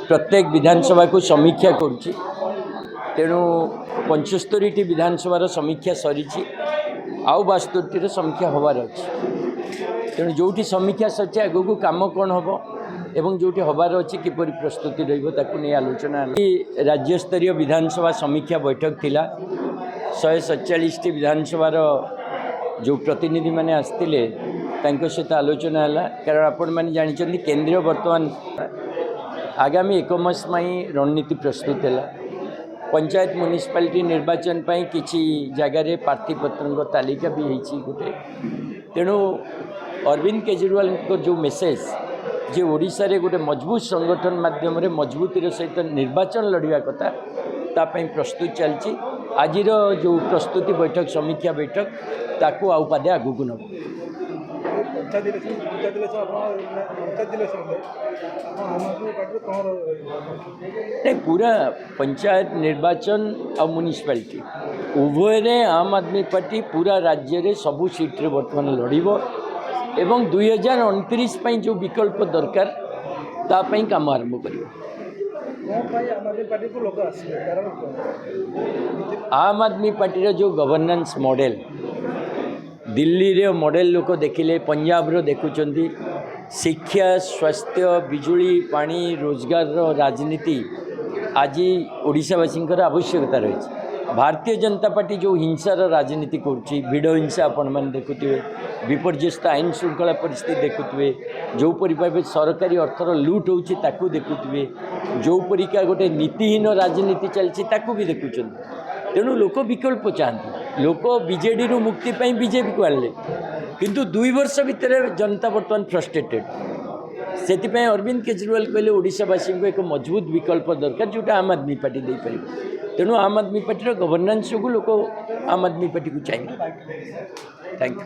प्रत्येक विधानसभा को समीक्षा करुच्ची तेणु 75टी विधानसभा समीक्षा सरी आउ 72टी समीक्षा हबार अच्छी तेणु जोटी समीक्षा सरी आगू कम कौन हम एवं जोटी हबार अच्छी किपर प्रस्तुति रही आलोचना राज्य स्तरीय विधानसभा समीक्षा बैठक थिला 147टी विधानसभा जो प्रतिनिधि माने आसते सहित आलोचना है कारण आपण मैंने जानते केंद्रीय वर्तमान आगामी 1 मास रणनीति प्रस्तुत है पंचायत म्युनिसिपालिटी निर्वाचन पर किसी जगार प्रार्थीपत्र तालिका भी होती गोटे तेणु अरविंद केजरीवाल को जो मेसेज जे ओडिशा रे गोटे मजबूत संगठन माध्यम मजबूती सहित निर्वाचन लड़वा कथा तापाई प्रस्तुत चलती आज जो प्रस्तुति बैठक समीक्षा बैठक ताकू आउ पादे आगू नब पूरा पंचायत निर्वाचन और म्युनिसिपालिटी उभय आम आदमी पार्टी पूरा राज्य रे सबू सीट्रे बर्तमान लड़ब एवं 2029 जो विकल्प दरकार तापाई काम आरंभ कर आम आदमी पार्टी जो गवर्नेंस मॉडल दिल्ली रे मॉडल लोक देखिले पंजाब रो देखुचंदी शिक्षा स्वास्थ्य बिजुली पानी रोजगार रो राजनीति आज ओडिशावासी आवश्यकता रही भारतीय जनता पार्टी जो हिंसार राजनीति करुच्ची भिड़ हिंसा आपण मैंने देखुए विपर्यस्त आईन श्रृंखला परिस्थिति देखुए जो भाव सरकारी अर्थर लुट हो देखुए जो परिका गोटे नीतिहीन राजनीति चलती भी देखुं तेणु लोक विकल्प चाहती लोक बीजेडी रु मुक्ति पाई बीजेपी को आने किंतु 2 वर्ष भितर जनता बर्तमान फ्रस्ट्रेटेड से अरविंद केजरीवाल कहले ओडिशावासी को एक मजबूत विकल्प दरकार जोटा आम आदमी पार्टी दे पार तेणु आम आदमी पार्टी गवर्नेंस को लोक आम आदमी पार्टी को चाहिए। Thank you.